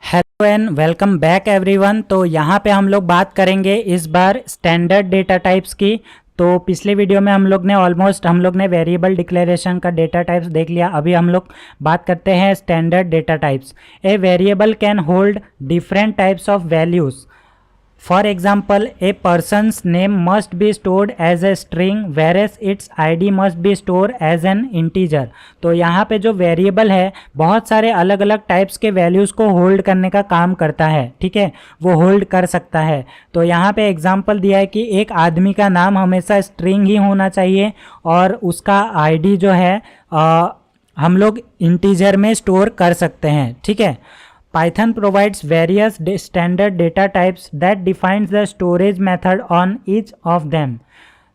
Hello and welcome back everyone. तो यहाँ पे हम लोग बात करेंगे इस बार स्टैंडर्ड डेटा टाइप्स की। तो पिछले वीडियो में हम लोग ने वेरिएबल डिक्लेरेशन का डेटा टाइप्स देख लिया। अभी हम लोग बात करते हैं standard data types. A variable can hold different types of values. For example, a person's name must be stored as a string whereas its ID must be stored as an integer। तो यहाँ पे जो variable है बहुत सारे अलग अलग types के वैल्यूज़ को होल्ड करने का काम करता है, ठीक है, वो होल्ड कर सकता है। तो यहाँ पे एग्जांपल दिया है कि एक आदमी का नाम हमेशा स्ट्रिंग ही होना चाहिए और उसका ID जो है हम लोग इंटीजर में स्टोर कर सकते हैं, ठीक है। Python provides various standard data types that defines the storage method on each of them.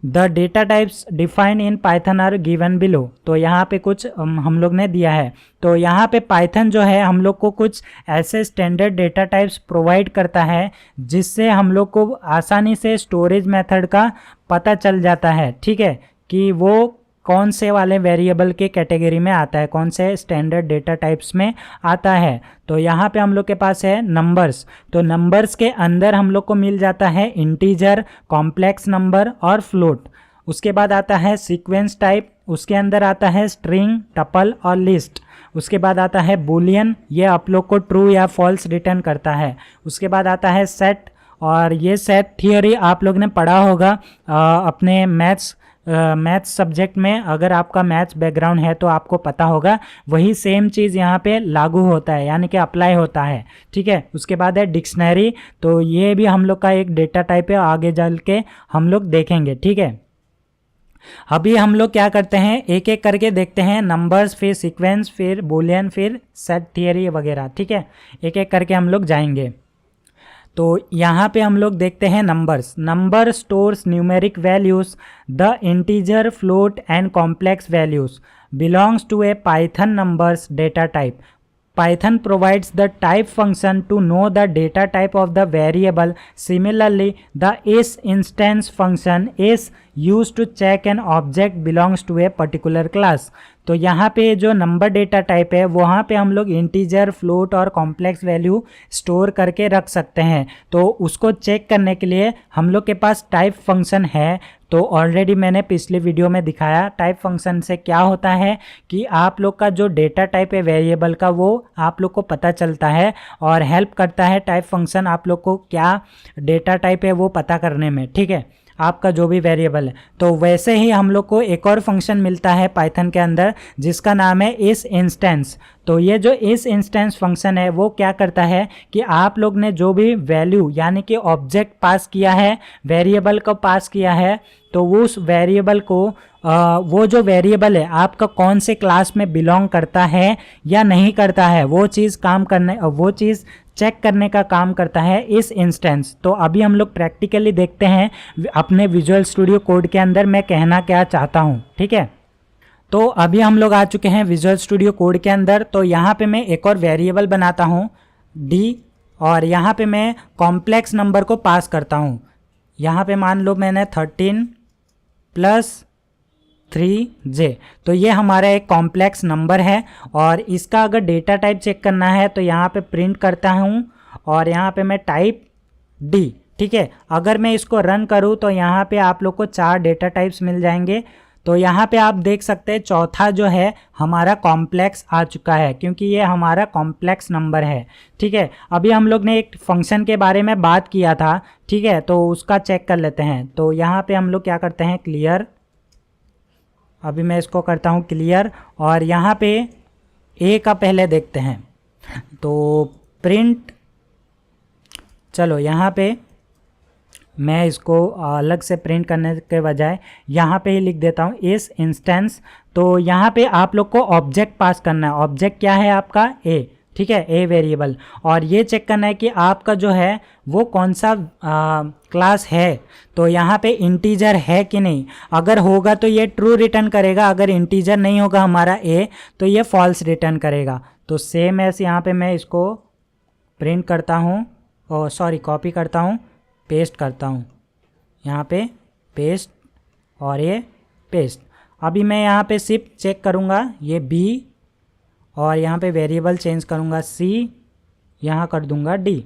The data types defined in Python are given below। तो यहाँ पे कुछ हम लोग ने दिया है। तो यहाँ पे Python जो है हम लोग को कुछ ऐसे स्टैंडर्ड डेटा टाइप्स प्रोवाइड करता है जिससे हम लोग को आसानी से स्टोरेज मेथड का पता चल जाता है, ठीक है, कि वो कौन से वाले वेरिएबल के कैटेगरी में आता है, कौन से स्टैंडर्ड डेटा टाइप्स में आता है। तो यहाँ पे हम लोग के पास है नंबर्स। तो नंबर्स के अंदर हम लोग को मिल जाता है इंटीजर, कॉम्प्लेक्स नंबर और फ्लोट। उसके बाद आता है सीक्वेंस टाइप, उसके अंदर आता है स्ट्रिंग, टपल और लिस्ट। उसके बाद आता है बूलियन, ये आप लोग को ट्रू या फॉल्स रिटर्न करता है। उसके बाद आता है सेट, और ये सेट थियोरी आप लोग ने पढ़ा होगा अपने मैथ्स सब्जेक्ट में। अगर आपका मैथ्स बैकग्राउंड है तो आपको पता होगा, वही सेम चीज़ यहाँ पे लागू होता है, यानी कि अप्लाई होता है, ठीक है। उसके बाद है डिक्शनरी, तो ये भी हम लोग का एक डेटा टाइप है, आगे चल के हम लोग देखेंगे, ठीक है। अभी हम लोग क्या करते हैं, एक एक करके देखते हैं, नंबर्स, फिर सीक्वेंस, फिर बूलियन, फिर सेट थियरी वगैरह, ठीक है। एक एक करके हम लोग जाएंगे। तो यहाँ पे हम लोग देखते हैं numbers. Number stores numeric values, the integer, float and complex values belongs to a Python numbers data type. Python provides the type function to know the data type of the variable. Similarly, the isInstance function is used to check an object belongs to a particular class। तो यहाँ पे जो number data type है वहाँ पे हम लोग integer, float और कॉम्प्लेक्स वैल्यू स्टोर करके रख सकते हैं। तो उसको चेक करने के लिए हम लोग के पास टाइप फंक्शन है। तो ऑलरेडी मैंने पिछले वीडियो में दिखाया टाइप फंक्शन से क्या होता है कि आप लोग का जो डेटा टाइप है वेरिएबल का वो आप लोग को पता चलता है और हेल्प करता है टाइप फंक्शन आप लोग को क्या डेटा टाइप है वो पता करने में, ठीक है, आपका जो भी वेरिएबल है। तो वैसे ही हम लोग को एक और फंक्शन मिलता है पाइथन के अंदर जिसका नाम है इस इंस्टेंस। तो ये जो इस इंस्टेंस फंक्शन है वो क्या करता है कि आप लोग ने जो भी वैल्यू यानी कि ऑब्जेक्ट पास किया है, वेरिएबल को पास किया है, तो वो उस वेरिएबल को वो जो वेरिएबल है आपका कौन से क्लास में बिलोंग करता है या नहीं करता है, वो चीज़ चेक करने का काम करता है इस इंस्टेंस। तो अभी हम लोग प्रैक्टिकली देखते हैं अपने विजुअल स्टूडियो कोड के अंदर मैं कहना क्या चाहता हूँ, ठीक है। तो अभी हम लोग आ चुके हैं विजुअल स्टूडियो कोड के अंदर। तो यहाँ पे मैं एक और वेरिएबल बनाता हूँ डी, और यहाँ पे मैं कॉम्प्लेक्स नंबर को पास करता हूँ। यहाँ पे मान लो मैंने 13 + 3j। तो ये हमारा एक कॉम्प्लेक्स नंबर है और इसका अगर डेटा टाइप चेक करना है तो यहाँ पे प्रिंट करता हूँ और यहाँ पे मैं टाइप डी, ठीक है। अगर मैं इसको रन करूँ तो यहाँ पे आप लोग को 4 डेटा टाइप्स मिल जाएंगे। तो यहाँ पे आप देख सकते हैं चौथा जो है हमारा कॉम्प्लेक्स आ चुका है क्योंकि ये हमारा कॉम्प्लेक्स नंबर है, ठीक है। अभी हम लोग ने एक फंक्शन के बारे में बात किया था, ठीक है, तो उसका चेक कर लेते हैं। तो यहाँ पे हम लोग क्या करते हैं, क्लियर। अभी मैं इसको करता हूँ क्लियर और यहाँ पे ए का पहले देखते हैं। तो प्रिंट, चलो यहाँ पे मैं इसको अलग से प्रिंट करने के बजाय यहाँ पे ही लिख देता हूँ इस इंस्टेंस। तो यहाँ पे आप लोग को ऑब्जेक्ट पास करना है। ऑब्जेक्ट क्या है आपका, ए, ठीक है, ए वेरिएबल। और ये चेक करना है कि आपका जो है वो कौन सा क्लास है। तो यहाँ पे इंटीजर है कि नहीं, अगर होगा तो ये ट्रू रिटर्न करेगा, अगर इंटीजर नहीं होगा हमारा ए तो ये फॉल्स रिटर्न करेगा। तो सेम ऐसे यहाँ पे मैं इसको प्रिंट करता हूँ, और सॉरी कॉपी करता हूँ, पेस्ट करता हूँ, यहाँ पे पेस्ट और ये पेस्ट। अभी मैं यहाँ पे सिर्फ चेक करूँगा ये बी, और यहाँ पे वेरिएबल चेंज करूँगा सी, यहाँ कर दूंगा डी।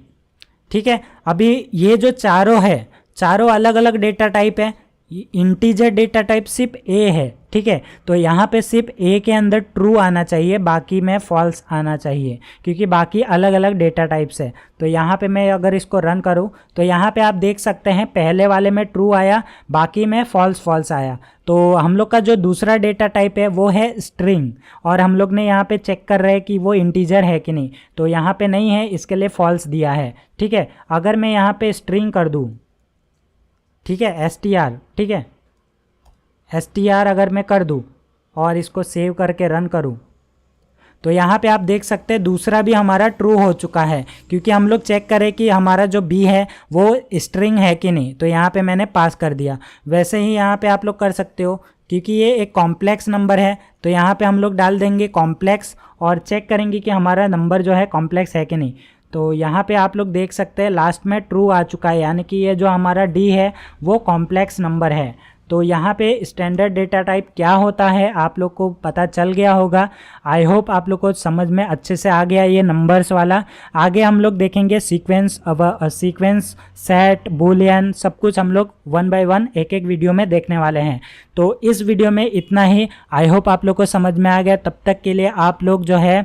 ठीक है, अभी ये जो चारों है, चारों अलग अलग डेटा टाइप है, इंटीजर डेटा टाइप सिर्फ ए है। ठीक है, तो यहाँ पे सिर्फ ए के अंदर ट्रू आना चाहिए, बाकी में फॉल्स आना चाहिए, क्योंकि बाकी अलग अलग डेटा टाइप्स है। तो यहाँ पे मैं अगर इसको रन करूँ तो यहाँ पे आप देख सकते हैं पहले वाले में ट्रू आया, बाकी में फॉल्स फॉल्स आया। तो हम लोग का जो दूसरा डेटा टाइप है वो है स्ट्रिंग, और हम लोग ने यहाँ पे चेक कर रहे हैं कि वो इंटीजर है कि नहीं, तो यहाँ पे नहीं है, इसके लिए फॉल्स दिया है। ठीक है, अगर मैं यहाँ पे स्ट्रिंग कर दूँ, ठीक है, str, ठीक है, str अगर मैं कर दूँ और इसको सेव करके रन करूँ तो यहाँ पे आप देख सकते हैं दूसरा भी हमारा ट्रू हो चुका है, क्योंकि हम लोग चेक करें कि हमारा जो बी है वो स्ट्रिंग है कि नहीं, तो यहाँ पे मैंने पास कर दिया। वैसे ही यहाँ पे आप लोग कर सकते हो, क्योंकि ये एक कॉम्प्लेक्स नंबर है, तो यहाँ पे हम लोग डाल देंगे कॉम्प्लेक्स और चेक करेंगे कि हमारा नंबर जो है कॉम्प्लेक्स है कि नहीं। तो यहाँ पे आप लोग देख सकते हैं लास्ट में ट्रू आ चुका है, यानी कि ये जो हमारा डी है वो कॉम्प्लेक्स नंबर है। तो यहाँ पे स्टैंडर्ड डेटा टाइप क्या होता है आप लोग को पता चल गया होगा। आई होप आप लोग को समझ में अच्छे से आ गया ये नंबर्स वाला। आगे हम लोग देखेंगे सीक्वेंस, सीक्वेंस, सेट, बूलियन, सब कुछ हम लोग 1 बाय 1 एक एक वीडियो में देखने वाले हैं। तो इस वीडियो में इतना ही। आई होप आप लोग को समझ में आ गया। तब तक के लिए आप लोग जो है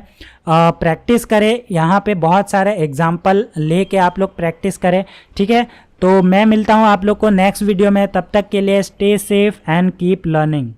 प्रैक्टिस करें, यहाँ पे बहुत सारे एग्जाम्पल लेके आप लोग प्रैक्टिस करें। ठीक है, तो मैं मिलता हूँ आप लोग को नेक्स्ट वीडियो में। तब तक के लिए stay safe and keep learning.